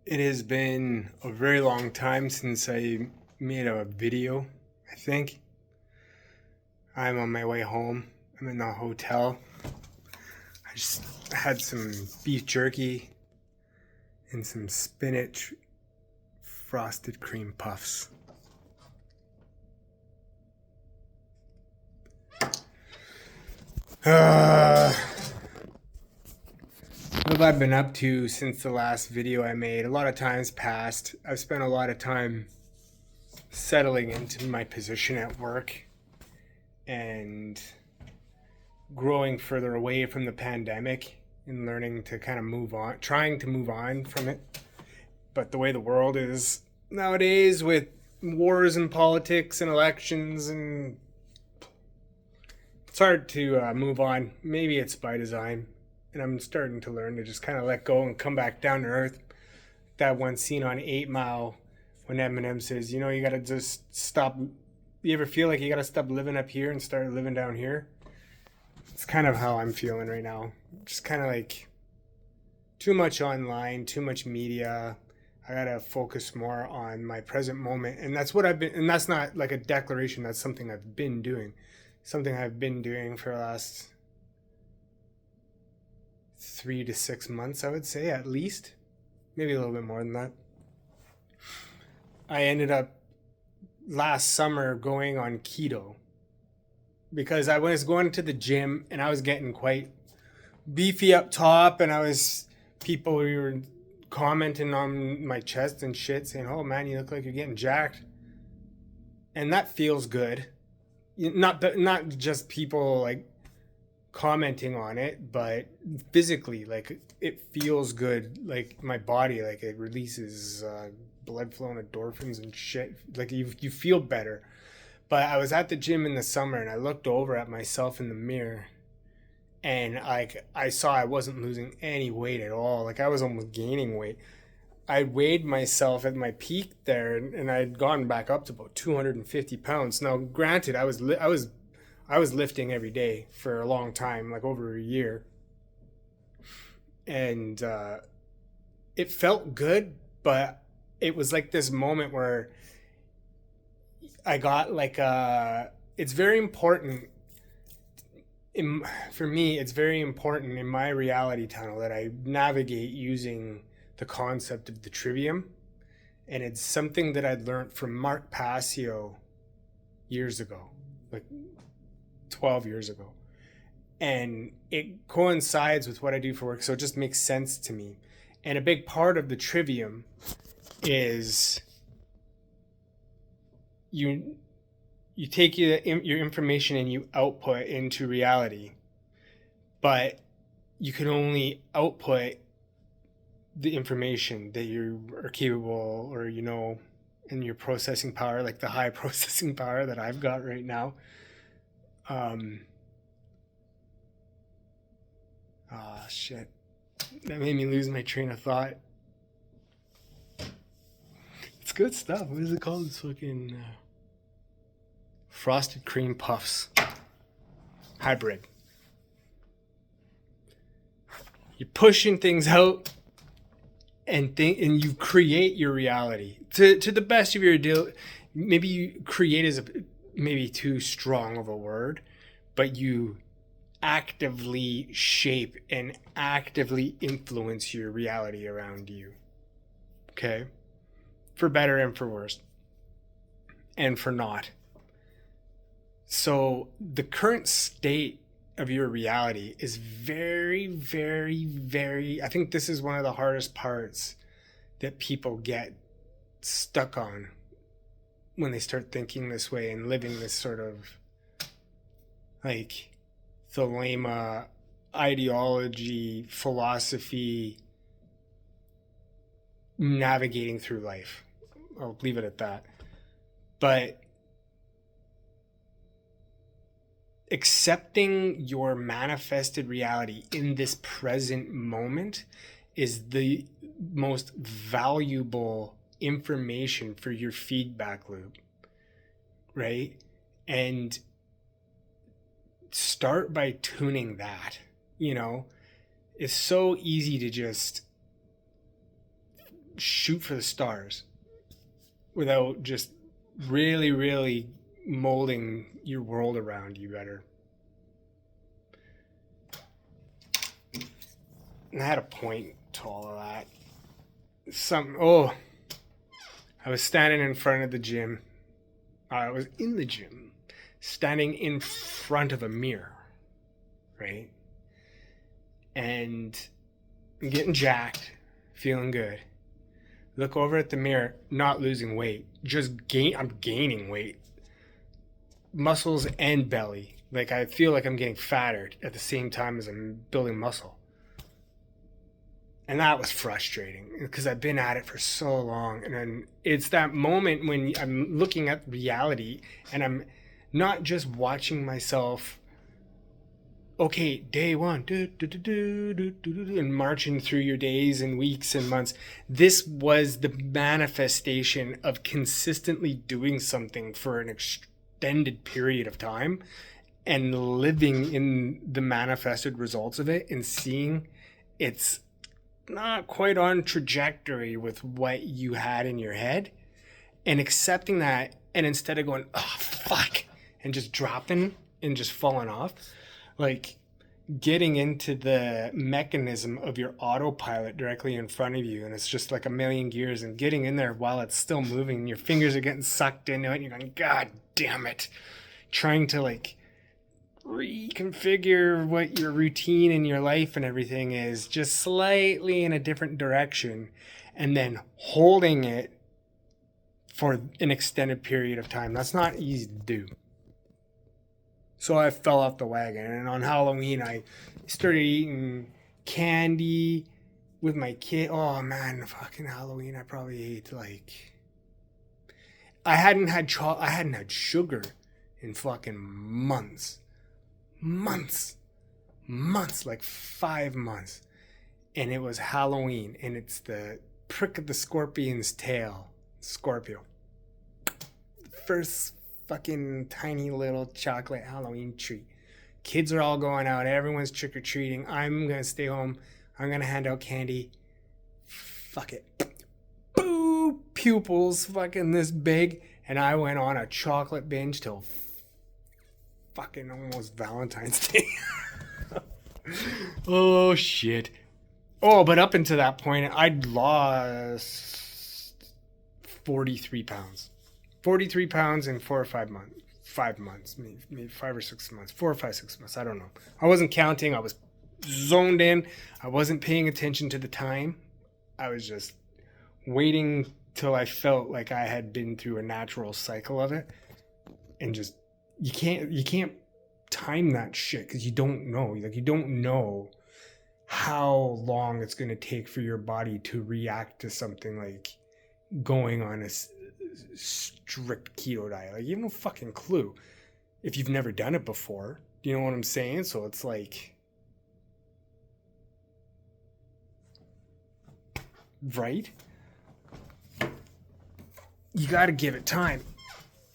It has been a very long time since I made a video, I think. I'm on my way home. I'm in the hotel. I just had some beef jerky and some spinach frosted cream puffs. Uh, what have I been up to since the last video I made? A lot of time's passed. I've spent a lot of time settling into my position at work and growing further away from the pandemic and learning to kind of move on, trying to move on from it. But the way the world is nowadays with wars and politics and elections, and it's hard to move on. Maybe it's by design. And I'm starting to learn to just kind of let go and come back down to earth. That one scene on 8 Mile when Eminem says, you gotta just stop. You ever feel like you gotta stop living up here and start living down here? It's kind of how I'm feeling right now. Just kind of like too much online, too much media. I gotta focus more on my present moment. And that's what I've been, and that's not like a declaration, that's something I've been doing. Something I've been doing for the last 3 to 6 months, I would say, at least. Maybe a little bit more than that. I ended up last summer going on keto because I was going to the gym and I was getting quite beefy up top, and people were commenting on my chest and shit saying, "Oh man, you look like you're getting jacked." And that feels good. Not just people like commenting on it, but physically, like it feels good. Like my body, like it releases blood flow and endorphins and shit. Like you feel better. But I was at the gym in the summer and I looked over at myself in the mirror, and like I saw I wasn't losing any weight at all. Like I was almost gaining weight. I weighed myself at my peak there, and I had gone back up to about 250 pounds. Now, granted, I was lifting every day for a long time, like over a year, and it felt good. But it was like this moment where I got like it's very important for me. It's very important in my reality tunnel that I navigate using the concept of the trivium, and it's something that I'd learned from Mark Passio years ago, like 12 years ago. And it coincides with what I do for work, so it just makes sense to me. And a big part of the trivium is you you take your information and you output into reality, but you can only output the information that you are capable, or in your processing power, like the high processing power that I've got right now. um Shit, that made me lose my train of thought. It's good stuff. What is it called? It's fucking frosted cream puffs hybrid. You're pushing things out and you create your reality to the best of your deal. Maybe you create is maybe too strong of a word, but you actively shape and actively influence your reality around you. Okay, for better and for worse, and for not. So the current state of your reality is very, very, very, I think this is one of the hardest parts that people get stuck on when they start thinking this way and living this sort of like Thelema ideology, philosophy, navigating through life. I'll leave it at that. But accepting your manifested reality in this present moment is the most valuable information for your feedback loop, right? And start by tuning that. It's so easy to just shoot for the stars without just really, really molding your world around you better. And I had a point to all of that. I was standing in front of the gym. I was in the gym, standing in front of a mirror, right? And I'm getting jacked, feeling good. Look over at the mirror, not losing weight, I'm gaining weight. Muscles and belly. Like, I feel like I'm getting fatter at the same time as I'm building muscle. And that was frustrating because I've been at it for so long. And then it's that moment when I'm looking at reality and I'm not just watching myself, okay, day one, and marching through your days and weeks and months. This was the manifestation of consistently doing something for an extended period of time and living in the manifested results of it and seeing it's not quite on trajectory with what you had in your head, and accepting that, and instead of going, oh fuck, and just dropping and just falling off, like getting into the mechanism of your autopilot directly in front of you, and it's just like a million gears, and getting in there while it's still moving, and your fingers are getting sucked into it, and you're going, God damn it, trying to like reconfigure what your routine in your life and everything is just slightly in a different direction, and then holding it for an extended period of time. That's not easy to do. So I fell off the wagon, and on Halloween I started eating candy with my kid. Oh man, fucking Halloween, I probably ate like, I hadn't had sugar in fucking months, like 5 months. And it was Halloween, and it's the prick of the scorpion's tail, Scorpio. First fucking tiny little chocolate Halloween treat. Kids are all going out, everyone's trick-or-treating. I'm gonna stay home, I'm gonna hand out candy. Fuck it. Boo! Pupils fucking this big, and I went on a chocolate binge till fucking almost Valentine's Day. Oh shit. Oh, but up until that point, I'd lost 43 pounds. 43 pounds in 4 or 5 months. 5 months, maybe 5 or 6 months. 4 or 5, 6 months. I don't know. I wasn't counting. I was zoned in. I wasn't paying attention to the time. I was just waiting till I felt like I had been through a natural cycle of it. And just, you can't time that shit because you don't know. Like, you don't know how long it's going to take for your body to react to something like going on a strict keto diet. Like, you have no fucking clue if you've never done it before. Do you know what I'm saying? So it's like, right? You got to give it time.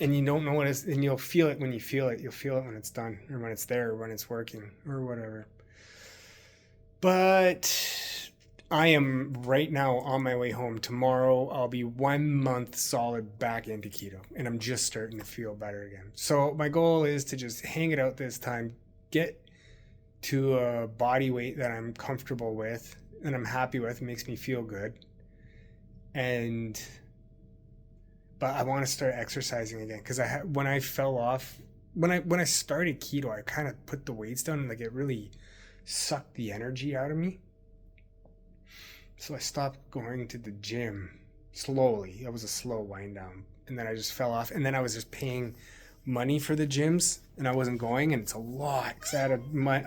And you don't know what it is, and you'll feel it when you feel it. You'll feel it when it's done, or when it's there, or when it's working, or whatever. But I am right now on my way home. Tomorrow I'll be 1 month solid back into keto, and I'm just starting to feel better again. So my goal is to just hang it out this time, get to a body weight that I'm comfortable with and I'm happy with, makes me feel good. But I want to start exercising again, because when I fell off, when I started keto, I kind of put the weights down, and like it really sucked the energy out of me. So I stopped going to the gym slowly. It was a slow wind down, and then I just fell off. And then I was just paying money for the gyms, and I wasn't going, and it's a lot because I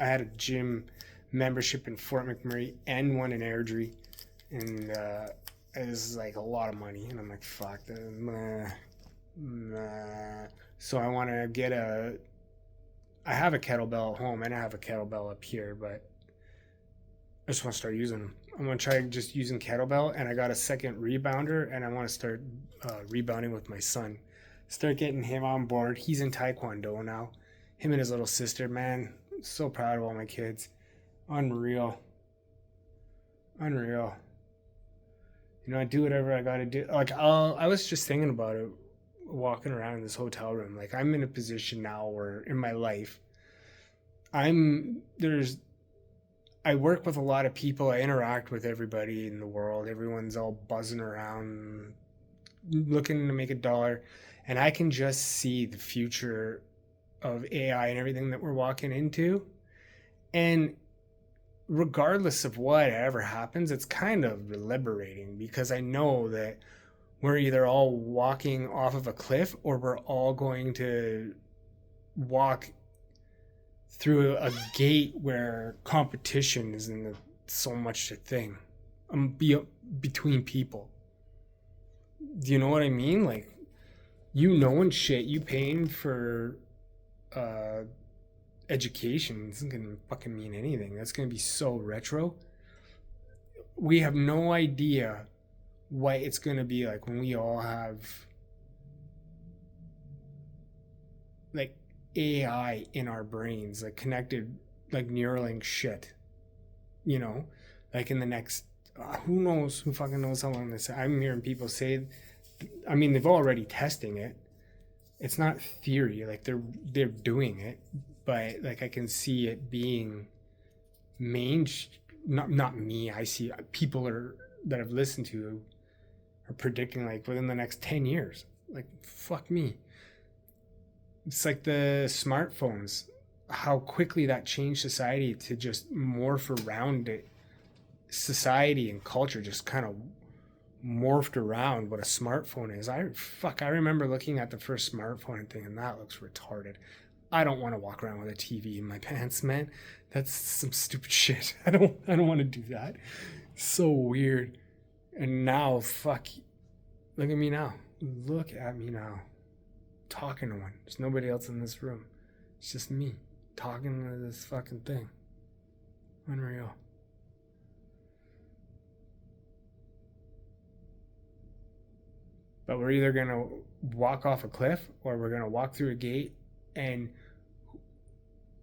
had a gym membership in Fort McMurray and one in Airdrie, and it was like a lot of money, and I'm like, fuck that. So I want to I have a kettlebell at home and I have a kettlebell up here, but I just want to start using them. I'm going to try just using kettlebell, and I got a second rebounder, and I want to start rebounding with my son. Start getting him on board. He's in Taekwondo now. Him and his little sister, man. So proud of all my kids. Unreal. I do whatever I gotta do. Like, I was just thinking about it, walking around in this hotel room. Like, I'm in a position now where in my life, there's, I work with a lot of people. I interact with everybody in the world. Everyone's all buzzing around, looking to make a dollar. And I can just see the future of AI and everything that we're walking into. And regardless of whatever happens, it's kind of liberating because I know that we're either all walking off of a cliff or we're all going to walk through a gate where competition isn't so much a thing between people. Do you know what I mean? Like, and shit, you paying for uh, education isn't gonna fucking mean anything. That's gonna be so retro. We have no idea what it's gonna be like when we all have like AI in our brains, like connected, like Neuralink shit. You know, like in the next, who knows? Who fucking knows how long this? I'm hearing people say. I mean, they've already testing it. It's not theory. Like they're doing it, but like I can see it being not me. I see people that I've listened to are predicting like within the next 10 years. Like, fuck me. It's like the smartphones, how quickly that changed society to just morph around it. Society and culture just kind of morphed around what a smartphone is. I remember looking at the first smartphone and thinking that looks retarded. I don't want to walk around with a TV in my pants, man. That's some stupid shit. I don't want to do that. So weird. And now, fuck. Look at me now. Look at me now. Talking to one. There's nobody else in this room. It's just me talking to this fucking thing. Unreal. But we're either going to walk off a cliff or we're going to walk through a gate, and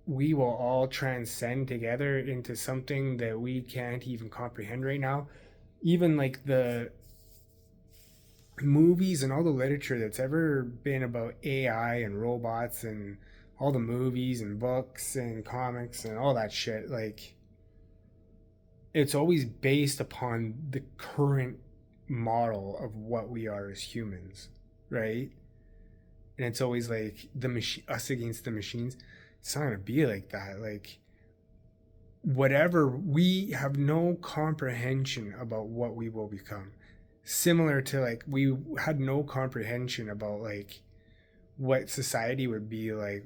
we will all transcend together into something that we can't even comprehend right now. Even like the movies and all the literature that's ever been about AI and robots and all the movies and books and comics and all that shit, like, it's always based upon the current model of what we are as humans, right? And it's always like us against the machines. It's not gonna be like that. Like, whatever, we have no comprehension about what we will become. Similar to like we had no comprehension about like what society would be like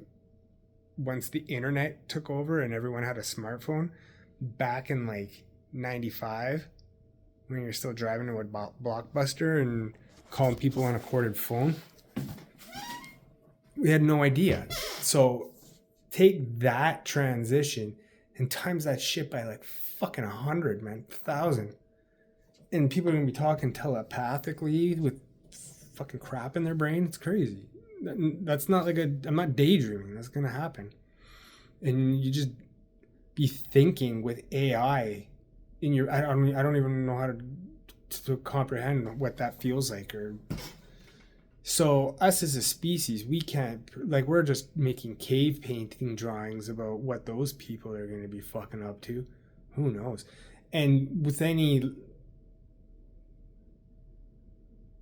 once the internet took over and everyone had a smartphone back in like 95, when you're still driving to a Blockbuster and calling people on a corded phone. We had no idea. So take that transition and times that shit by like fucking 100, man, 1,000. And people are going to be talking telepathically with fucking crap in their brain. It's crazy. That's not like I'm not daydreaming. That's going to happen. And you just be thinking with AI in your, I don't even know how to comprehend what that feels like. Or so us as a species, we can't, like, we're just making cave painting drawings about what those people are going to be fucking up to. Who knows? And with any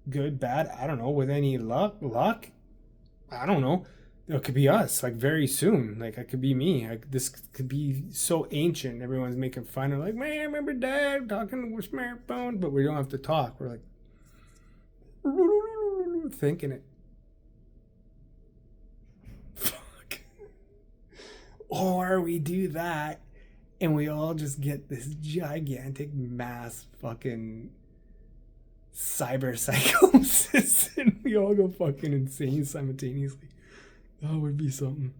good, bad, I don't know, with any luck, I don't know, it could be us, like, very soon. Like, it could be me. Like, this could be so ancient. Everyone's making fun of, like, man, I remember Dad talking with smartphone, but we don't have to talk. We're like thinking it. Fuck. Or we do that and we all just get this gigantic mass fucking cyber psychosis and we all go fucking insane simultaneously. That would be something.